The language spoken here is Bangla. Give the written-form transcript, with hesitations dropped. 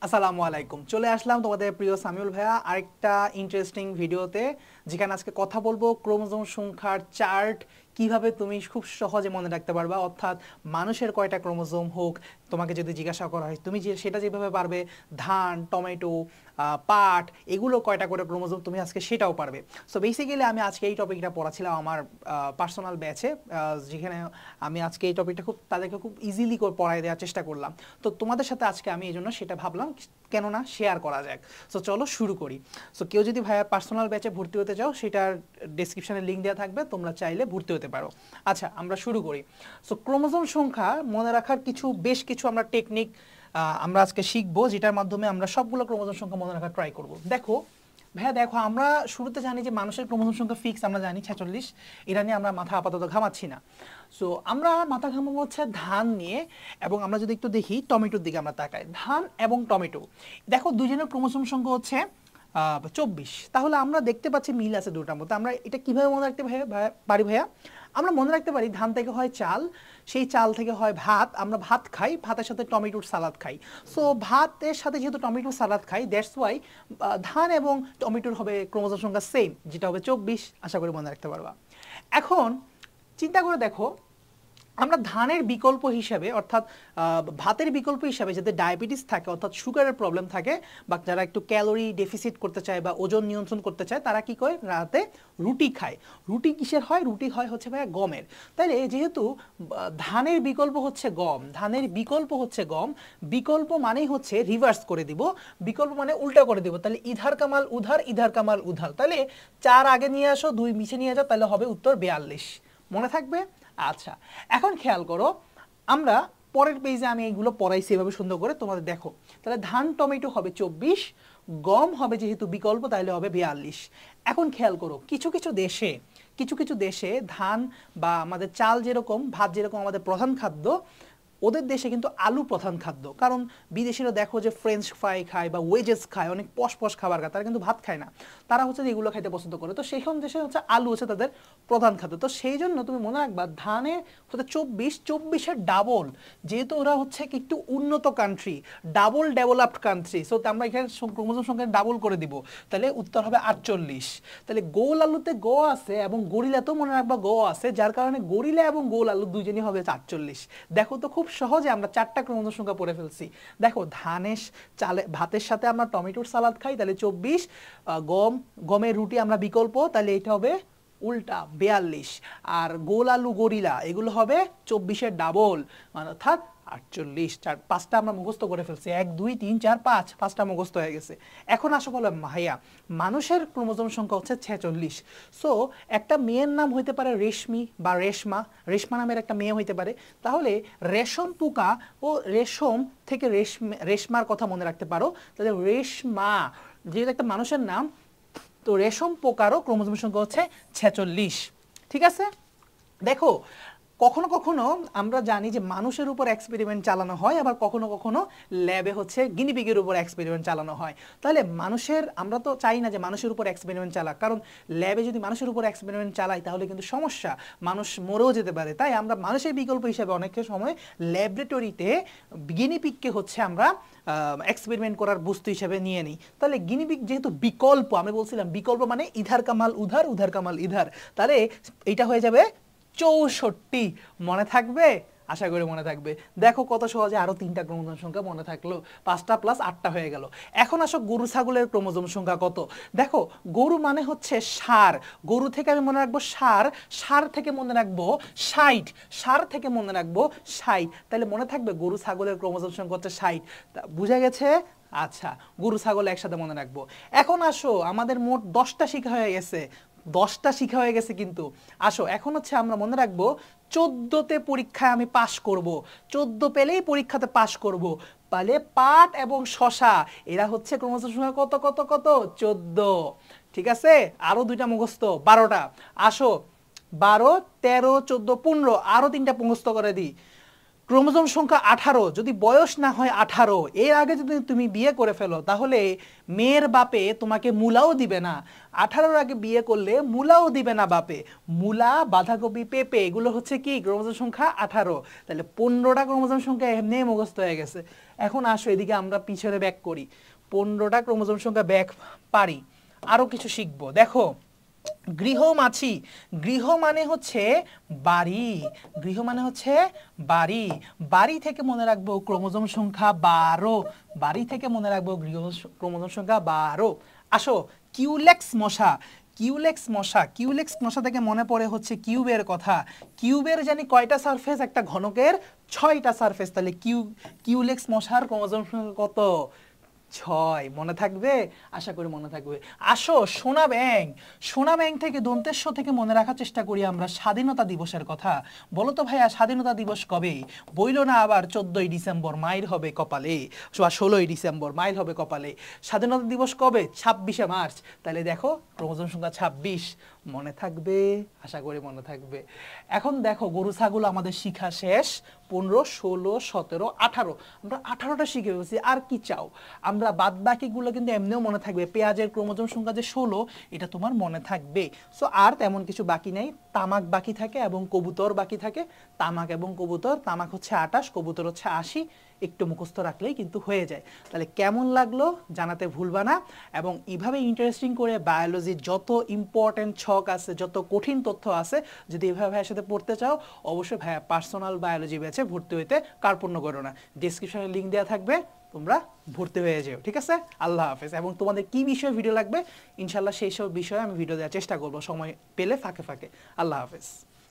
আসসালামু আলাইকুম। চলে আসলাম তোমাদের প্রিয় সামিউল ভাইয়া আরেকটা ইন্টারেস্টিং ভিডিওতে, যেখানে আজকে কথা বলবো ক্রোমোজোম সংখ্যার চার্ট কিভাবে তুমি খুব সহজে মনে রাখতে পারবা। অর্থাৎ মানুষের কয়টা ক্রোমোজোম হোক, তোমাকে যদি জিজ্ঞাসা করা হয় তুমি সেটা যেভাবে পারবে, ধান, টমেটো, পাট এগুলো কয়টা করে ক্রোমোজোম তুমি আজকে সেটাও পারবে। সো বেসিক্যালি আমি আজকে এই টপিকটা পড়াছিলাম আমার পার্সোনাল ব্যাচে, যেখানে আমি আজকে এই টপিকটা তাদেরকে খুব ইজিলি করে পড়াই দেওয়ার চেষ্টা করলাম। তো তোমাদের সাথে আজকে আমি এই জন্য সেটা ভাবলাম কেননা শেয়ার করা যাক। সো চলো শুরু করি। সো কেউ যদি ভাইয়া পার্সোনাল ব্যাচে ভর্তি হতে চাও, সেটার ডেসক্রিপশনে লিঙ্ক দেওয়া থাকবে, তোমরা চাইলে ভর্তি হতে পারো। আচ্ছা, আমরা শুরু করি। সো ক্রোমোজোম সংখ্যা মনে রাখার বেশ কিছু আমরা টেকনিক আমরা আজকে শিখবো, যেটার মাধ্যমে আমরা সবগুলো ক্রোমোজোম সংখ্যা মনে রাখার ট্রাই করব। দেখো ভাইয়া, দেখো আমরা শুরুতে জানি যে মানুষের ক্রোমোজোম সংখ্যা ফিক্স, আমরা জানি 46। এটা নিয়ে আমরা মাথা আপাতত ঘামাচ্ছি না। সো আমরা মাথা ঘামাবো হচ্ছে ধান নিয়ে। এবং আমরা যদি একটু দেখি টমেটোর দিকে আমরা তাকাই, ধান এবং টমেটো, দেখো দুজনের ক্রোমোজোম সংখ্যা হচ্ছে 24। তাহলে আমরা দেখতে পাচ্ছি মিল আছে দুটার মধ্যে। আমরা এটা কিভাবে মনে রাখতে পারি ভাইয়া? আমরা মনে রাখতে পারি ধান থেকে হয় চাল, সেই চাল থেকে হয় ভাত, আমরা ভাত খাই, ভাতের সাথে টমেটোর সালাদ খাই। সো ভাতের সাথে যেহেতু টমেটোর সালাদ খাই, দ্যাটস ওয়াই ধান এবং টমেটোর হবে ক্রোমোজোম সংখ্যা সেম, যেটা হবে 24। আশা করি মনে রাখতে পারবা। এখন চিন্তা করে দেখো, আমরা ধানের বিকল্প হিসাবে অর্থাৎ ভাতের বিকল্প হিসাবে যাদের ডায়াবেটিস থাকে, অর্থাৎ সুগারের প্রবলেম থাকে, বা যারা একটু ক্যালোরি ডেফিসিট করতে চায় বা ওজন নিয়ন্ত্রণ করতে চায়, তারা কি করে রাতে রুটি খায়। রুটি কিসের হয়? রুটি হয় হচ্ছে ভাইয়া গমের। তাইলে যেহেতু ধানের বিকল্প হচ্ছে গম, ধানের বিকল্প হচ্ছে গম, বিকল্প মানেই হচ্ছে রিভার্স করে দিব, বিকল্প মানে উল্টা করে দিব। তাহলে ইধার কামাল উধার, ইধার কামাল উধার। তাহলে 4 আগে নিয়ে আসো, 2 মিছে নিয়ে যাও, তাহলে হবে উত্তর 42। মনে থাকবে? আচ্ছা, এখন খেয়াল করো, আমরা পরের পেজে আমি এইগুলো পড়াইছি এভাবে সুন্দর করে, তোমাদের দেখো। তাহলে ধান টমেটো হবে 24, গম হবে যেহেতু বিকল্প তাহলে হবে 42। এখন খেয়াল করো, কিছু কিছু দেশে ধান বা আমাদের চাল যেরকম, ভাত যেরকম আমাদের প্রধান খাদ্য, ওদের দেশে কিন্তু আলু প্রধান খাদ্য। কারণ বিদেশিরা দেখো যে ফ্রেঞ্চ ফ্রাই খায় বা ওয়েজেস খায়, অনেক পশ পশ খাবার খায়, তারা কিন্তু ভাত খায় না, তারা হচ্ছে যে এগুলো খাইতে পছন্দ করে। তো সেইখান দেশে হচ্ছে আলু হচ্ছে তাদের প্রধান খাদ্য। তো সেই জন্য তুমি মনে রাখবা ধানে হচ্ছে 24, ডাবল, যেহেতু ওরা হচ্ছে একটু উন্নত country, double developed country, so আমরা এখানে ক্রোমোজোম সংখ্যা ডাবল করে দিব, তাহলে উত্তর হবে 48। তাহলে গোল আলুতে গ আছে এবং গরিলাতেও মনে রাখবা গ আছে, যার কারণে গরিলা এবং গোল আলু দুইজনই হবে 48। দেখো তো খুব সহজে আমরা 4টা ক্রোমোজোম সংখ্যা পড়ে ফেলছি। দেখো ভাতের সাথে আমরা টমেটোর সালাদ খাই, তাহলে 24, গমের রুটি আমরা বিকল্প, তাহলে এটা হবে উল্টা 42। আর গোল আলু গরিলা এগুলো হবে 24-এর ডাবল, মানে অর্থাৎ 48। 5টা আমরা মুখস্থ করে ফেলছি, 1 2 3 4 5, 5টা মুখস্থ হয়ে গেছে। এখন আসো বলো ভাইয়া, মানুষের ক্রোমোজোম সংখ্যা হচ্ছে 46। সো একটা মেয়ের নাম হইতে পারে রেশমি বা রেশমা, রেশমা নামের একটা মেয়ে হইতে পারে। তাহলে রেশম পোকা ও রেশম থেকে রেশমার কথা মনে রাখতে পারো। তাহলে রেশমা যেহেতু একটা মানুষের নাম, তো রেশম পোকারও ক্রোমোজোম সংখ্যা হচ্ছে 46। ঠিক আছে? দেখো, কখনো কখনো আমরা জানি যে মানুষের উপর এক্সপেরিমেন্ট চালানো হয়, আবার কখনো কখনো ল্যাবে হচ্ছে গিনিপিগের উপর এক্সপেরিমেন্ট চালানো হয়। তাহলে আমরা তো চাই না যে মানুষের উপর এক্সপেরিমেন্ট চালাক, কারণ ল্যাবে যদি মানুষের উপর এক্সপেরিমেন্ট চালাই তাহলে কিন্তু সমস্যা, মানুষ মরেও যেতে পারে। তাই আমরা মানুষের বিকল্প হিসেবে অনেক সময় ল্যাবরেটরিতে গিনিপিগকে হচ্ছে আমরা এক্সপেরিমেন্ট করার বস্তু হিসেবে নিয়ে নিই। তাহলে গিনিপিগ যেহেতু বিকল্প, আমি বলছিলাম বিকল্প মানে ইধার কামাল উধার, উধার কামাল ইধার, তাহলে এটা হয়ে যাবে 64। মনে থাকবে? আশা করি মনে থাকবে। দেখো কত সহজে আরো 3টা ক্রোমোজোম সংখ্যা মনে থাকলো, 5টা প্লাস 8টা হয়ে গেল। এখন আসো গরু ছাগলের ক্রোমোজোম সংখ্যা কত। দেখো, গরু মানে হচ্ছে ষাঁড়, গরু থেকে আমি মনে রাখবো ষাঁড়, ষাঁড় থেকে মনে রাখবো 60, ষাঁড় থেকে মনে রাখবো 60। তাহলে মনে থাকবে গরু ছাগলের ক্রোমোজোম সংখ্যা হচ্ছে 60। বুঝা গেছে? আচ্ছা, গরু ছাগল একসাথে মনে রাখবো। এখন আসো, আমাদের মোট 10টা শিখা হয়ে গেছে, 10টা শিখা হয়ে গেছে কিন্তু। আসো এখন হচ্ছে আমরা মনে রাখবো 14তে পরীক্ষায় আমি পাশ করব, 14 পেলেই পরীক্ষাতে পাশ করব। তাহলে পাট এবং শশা এরা হচ্ছে ক্রোমোজোম সংখ্যা কত কত কত? 14। ঠিক আছে, আরো 2টা মুখস্থ, 12টা। আসো 12 13 14 15, আরো 3টা মুখস্থ করে দিই। ক্রোমোজোম সংখ্যা 18, যদি বয়স না হয় 18, এর আগে যদি তুমি বিয়ে করে ফেলো তাহলে মেয়ের বাপে তোমাকে মূলাও দিবে না। 18-র আগে বিয়ে করলে মূলাও দিবে না বাপে। মূলা, বাঁধাকপি, পেঁপে এগুলো হচ্ছে কি ক্রোমোজোম সংখ্যা 18। তাহলে 15টা ক্রোমোজোম সংখ্যা এমনি মুখস্থ হয়ে গেছে। এখন আসো এদিকে আমরা পিছনে ব্যাক করি, 15টা ক্রোমোজোম সংখ্যা ব্যাক পারি, আরো কিছু শিখবো। দেখো গৃহমাছি, গৃহ মানে হচ্ছে বাড়ি, গৃহ মানে হচ্ছে বাড়ি। বাড়ি থেকে মনে রাখবো ক্রোমোজোম সংখ্যা 12, বাড়ি থেকে মনে রাখবো ক্রোমোজোম সংখ্যা 12। আসো কিউলেক্স মশা, কিউলেক্স মশা, কিউলেক্স মশা থেকে মনে পড়ে হচ্ছে কিউবের কথা। কিউবের জানি কয়টা সারফেস, একটা ঘনকের 6টা সারফেস। তাহলে কিউলেক্স মশার ক্রোমোজোম সংখ্যা কত? 6। মনে থাকবে? আশা করি মনে থাকবে। আসো সোনা ব্যাং, সোনা ব্যাং থেকে দন্তেশ্ব থেকে মনে রাখার চেষ্টা করি আমরা স্বাধীনতা দিবসের কথা। বলো তো ভাইয়া স্বাধীনতা দিবস কবে? বইলো না আবার 14ই ডিসেম্বর মাইল হবে কপালে, 16ই ডিসেম্বর মাইল হবে কপালে। স্বাধীনতা দিবস কবে? 26শে মার্চ। তাহলে দেখো ক্রোমোজোম সংখ্যা 26, মনে থাকবে? আশা করি মনে থাকবে। এখন দেখো গরু ছাগল আমাদের শিখা শেষ, 15, 16, 17, 18, আমরা 18টা শিখে ফেলছি। আর কি চাও? আমরা বাদ বাকিগুলো কিন্তু এমনিও মনে থাকবে। পেঁয়াজের ক্রোমোজোম সংখ্যা যে 16, এটা তোমার মনে থাকবে। সো আর তেমন কিছু বাকি নেই। তামাক বাকি থাকে এবং কবুতর বাকি থাকে। তামাক এবং কবুতর, তামাক হচ্ছে 28, কবুতর হচ্ছে 80। একটু মুখস্থ রাখলেই কিন্তু হয়ে যায়। তাহলে কেমন লাগলো জানাতে ভুলবা না। এবং এইভাবে ইন্টারেস্টিং করে বায়োলজির যত ইম্পর্টেন্ট ছক আছে, যত কঠিন তথ্য আছে, যদি এভাবে ভাইয়ের সাথে পড়তে চাও অবশ্যই ভাইয়া পার্সোনাল বায়োলজি ব্যাচে ভর্তি হইতে কার্পণ্য করো না। ডেসক্রিপশনে লিঙ্ক দেওয়া থাকবে, তোমরা ভর্তি হয়ে যেও। ঠিক আছে? আল্লাহ হাফেজ। এবং তোমাদের কি বিষয়ে ভিডিও লাগবে ইনশাল্লাহ সেই সব বিষয়ে আমি ভিডিও দেওয়ার চেষ্টা করবো সময় পেলে ফাঁকে ফাঁকে। আল্লাহ হাফেজ।